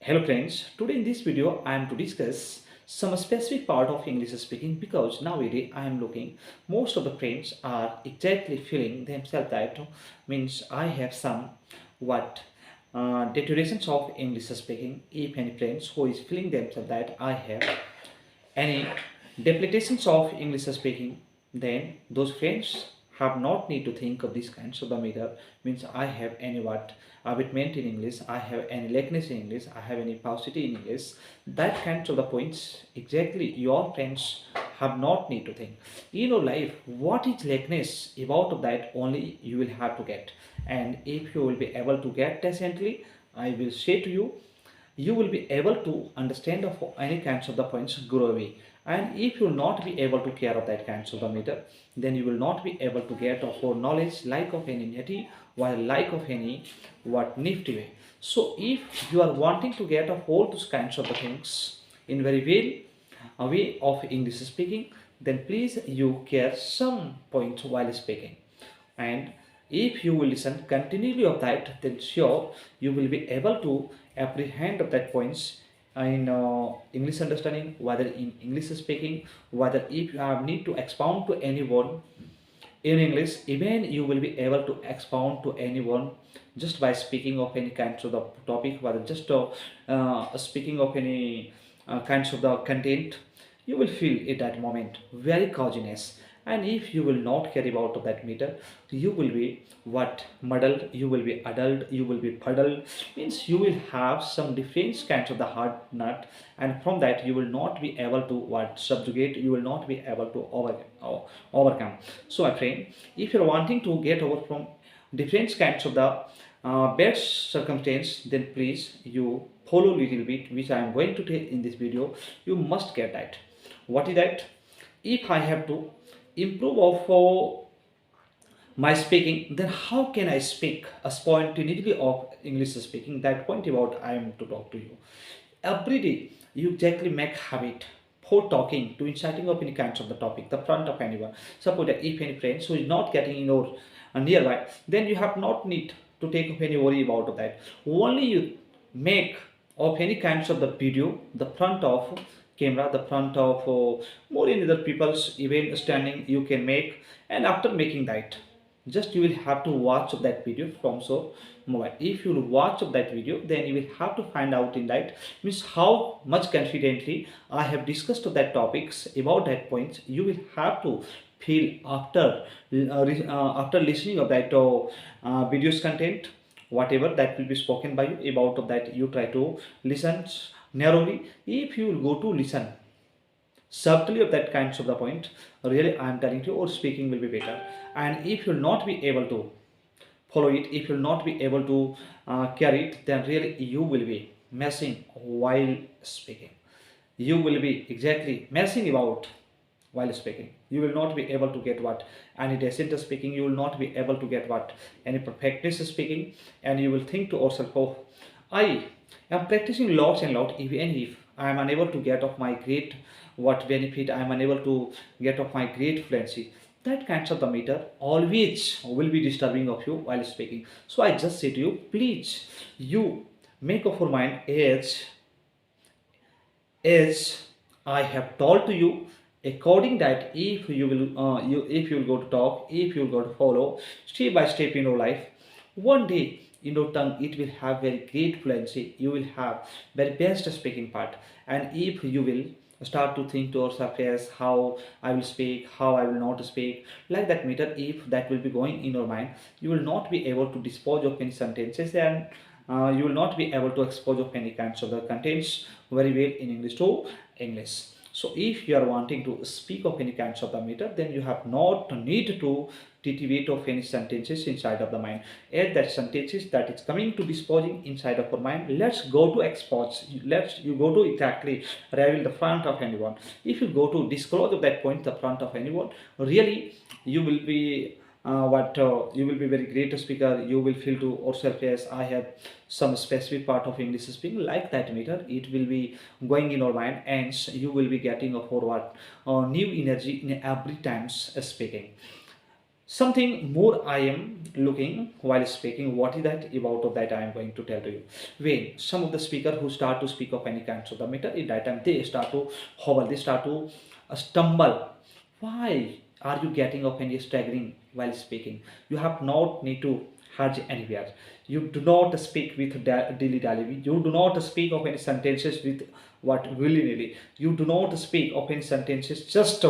Hello friends, today in this video I am to discuss some specific part of English speaking because nowadays I am looking most of the friends are exactly feeling themselves that means I have some what deteriorations of English speaking. If any friends who is feeling themselves that I have any depletations of English speaking, then those friends have not need to think of these kinds of the matter means I have any what abatement in English, I have any lackness in English, I have any paucity in English. That kinds of the points exactly your friends have not need to think. In your life, what is lackness about that only you will have to get. And if you will be able to get decently, I will say to you you will be able to understand of any kinds of the points grow away. And if you will not be able to care of that kinds of the matter, then you will not be able to get of our knowledge like of any nitty while like of any what nifty way. So if you are wanting to get of all those kinds of the things in very well a way of English speaking, then please you care some points while speaking. And if you will listen continually of that, then sure you will be able to apprehend of that points in English understanding, whether in English speaking, whether if you have need to expound to anyone in English, even you will be able to expound to anyone just by speaking of any kinds of the topic, whether just speaking of any kinds of the content, you will feel at that moment very coziness. And if you will not care about that meter, you will be what muddled, you will be adult, you will be puddled, means you will have some different kinds of the hard nut, and from that you will not be able to what subjugate, you will not be able to overcome. So my friend, if you're wanting to get over from different kinds of the bad circumstance, then please you follow little bit which I am going to tell in this video. You must get that. What is that? If I have to improve of my speaking, then how can I speak a spontaneity of English speaking? That point about I am to talk to you. Every day you exactly make habit for talking to inciting of any kinds of the topic, the front of anyone. Suppose that if any friend who is not getting in your nearby, then you have not need to take up any worry about that. Only you make of any kinds of the video, the front of camera, the front of more in other people's event standing you can make, and after making that, just you will have to watch that video from so mobile. If you watch that video, then you will have to find out in that means how much confidently I have discussed that topics about that points. You will have to feel after after listening of that videos content, whatever that will be spoken by you about that, you try to listen narrowly. If you will go to listen subtly of that kinds of the point, really I am telling you or speaking will be better. And if you'll not be able to follow it, if you'll not be able to carry it, then really you will be messing while speaking. You will be exactly messing about while speaking. You will not be able to get what any decent speaking, you will not be able to get what any perfectness speaking. And you will think to yourself, oh, I am practicing lots and lots, even if I am unable to get of my great what benefit, I am unable to get of my great fluency. That kinds of the meter always will be disturbing of you while speaking. So I just say to you, please you make up your mind as I have told to you, according that if you will if you will go to talk, if you will go to follow step by step in your life, one day in your tongue it will have very great fluency. You will have very best speaking part. And if you will start to think to yourself as how I will speak, how I will not speak, like that meter, if that will be going in your mind, you will not be able to dispose of any sentences, and you will not be able to expose of any kinds of the contents very well in English to English. So if you are wanting to speak of any kinds of the matter, then you have not need to titivate of any sentences inside of the mind. As that sentences that is coming to disposing inside of your mind, let's go to expose. Let's you go to exactly reveal the front of anyone. If you go to disclose at that point the front of anyone, really you will be what you will be very great speaker. You will feel to yourself as I have some specific part of English speaking, like that meter it will be going in your mind, and you will be getting a forward new energy in every times speaking. something more I am looking while speaking. What is that about of that I am going to tell to you. When some of the speaker who start to speak of any kinds of the matter, in that time they start to hobble, they start to stumble. Why are you getting up and you staggering while speaking? You have not need to hurry anywhere. You do not speak with dilly dally. You do not speak of any sentences with what willy nilly. You do not speak of any sentences just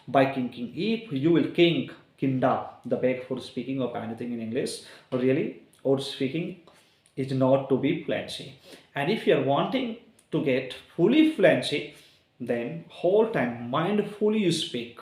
by kinking. If you will kink kinda the bag for speaking of anything in English, really, or speaking is not to be fluency. And if you are wanting to get fully fluency, then whole time mindfully you speak.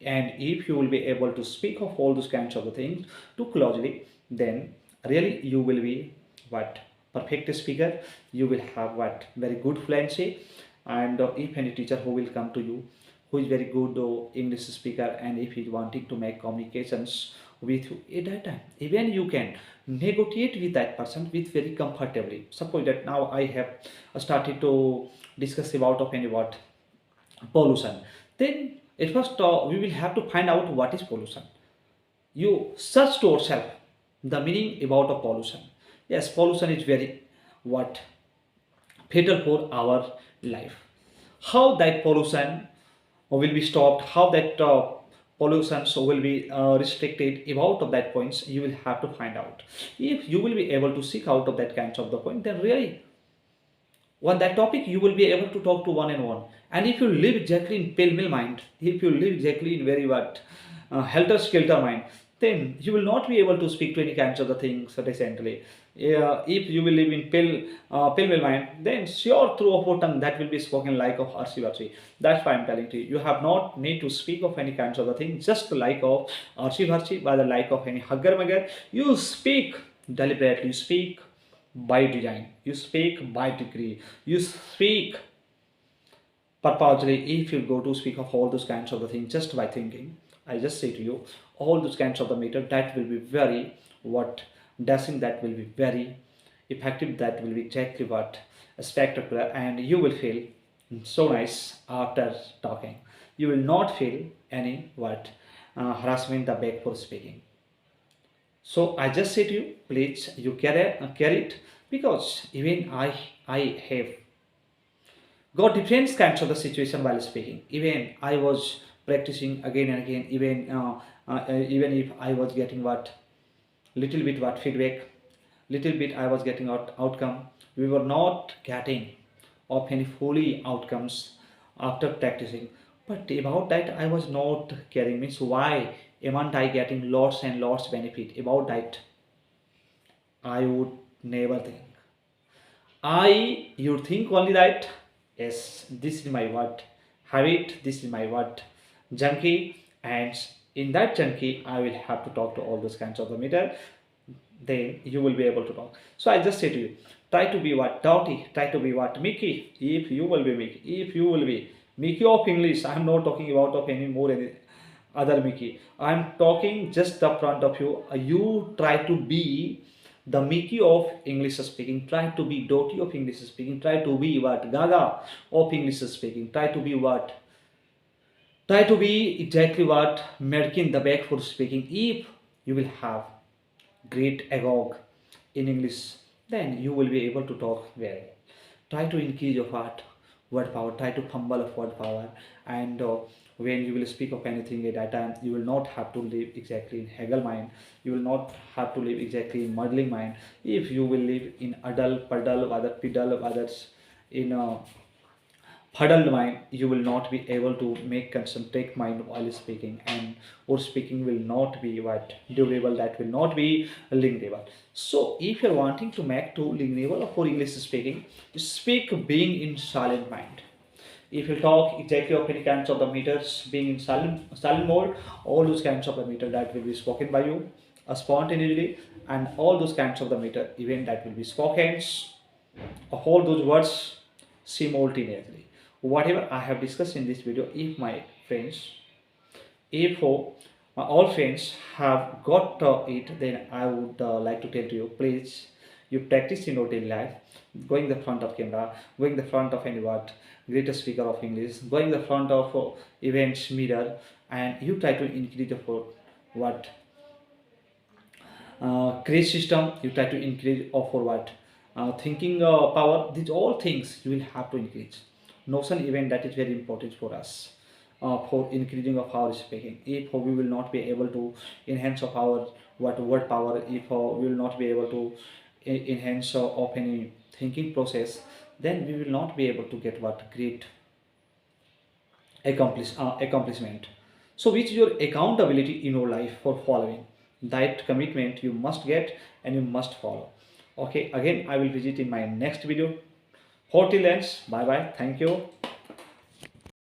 And if you will be able to speak of all those kinds of things too closely, then really you will be what perfect speaker. You will have what very good fluency. And if any teacher who will come to you who is very good English speaker, and if he is wanting to make communications with you at that time, even you can negotiate with that person with very comfortably. Suppose that now I have started to discuss about of any what pollution. Then at first we will have to find out what is pollution. You search to yourself the meaning about a pollution. Yes, pollution is very what fatal for our life. How that pollution will be stopped, how that pollution so will be restricted about of that points, you will have to find out. If you will be able to seek out of that kinds of the point, then really on that topic you will be able to talk to one and one. And if you live exactly in pale mill mind, if you live exactly in very what helter skelter mind, then you will not be able to speak to any kinds of the things decently. If you will live in pale mill mind, then sure through of your tongue that will be spoken like of arsi varsi. That's why I'm telling to you, you have not need to speak of any kinds of the thing just like of arsi varsi, by the like of any hugger mugger. You speak deliberately, you speak by design, you speak by degree, you speak purposely. If you go to speak of all those kinds of the things just by thinking, I just say to you, all those kinds of the matter that will be very what dashing, that will be very effective, that will be exactly what spectacular, and you will feel so nice after talking. You will not feel any what harassment the back for speaking. So I just say to you, please you carry it, because even I have got different kinds of the situation while speaking. Even I was practicing again and again. Even if I was getting what little bit what feedback, little bit I was getting outcome. We were not getting of any fully outcomes after practicing. But about that I was not caring. Means why amount I getting lots and lots benefit about that? I would never think. You think only that, yes, this is my what habit, this is my what junkie, and in that junkie, I will have to talk to all those kinds of the meter. Then you will be able to talk. So I just say to you, try to be what Doughty, try to be what Mickey. If you will be Mickey, if you will be Mickey of English, I am not talking about of any more any other Mickey. I am talking just the front of you. You try to be the Mickey of English speaking. Try to be Doughty of English speaking. Try to be what Gaga of English speaking. Try to be what. Try to be exactly what American the back for speaking. If you will have great agog in English, then you will be able to talk well. Try to increase your word power, try to fumble of word power, and when you will speak of anything at that time, you will not have to live exactly in Hegel mind, you will not have to live exactly in muddling mind. If you will live in adult, puddle, other piddle, others in huddled mind, you will not be able to make concentrate mind while speaking, and or speaking will not be what durable, that will not be linkable. So if you're wanting to make to linkable for English speaking, speak being in silent mind. If you talk exactly of any kinds of the meters being in silent mode, all those kinds of the meter that will be spoken by you spontaneously, and all those kinds of the meter even that will be spoken of all those words simultaneously. Whatever I have discussed in this video, if my friends, if all friends have got it, then I would like to tell to you, please, you practice in your daily life, going the front of camera, going the front of any what greatest speaker of English, going the front of events mirror, and you try to increase your what create system, you try to increase or for what thinking power. These all things you will have to increase. Notion event, that is very important for us for increasing of our speaking. If we will not be able to enhance of our what word power, if we will not be able to enhance of any thinking process, then we will not be able to get what great accomplishment. So which is your accountability in your life for following that commitment you must get and you must follow. Okay, again I will visit in my next video. For till ends, bye bye, thank you.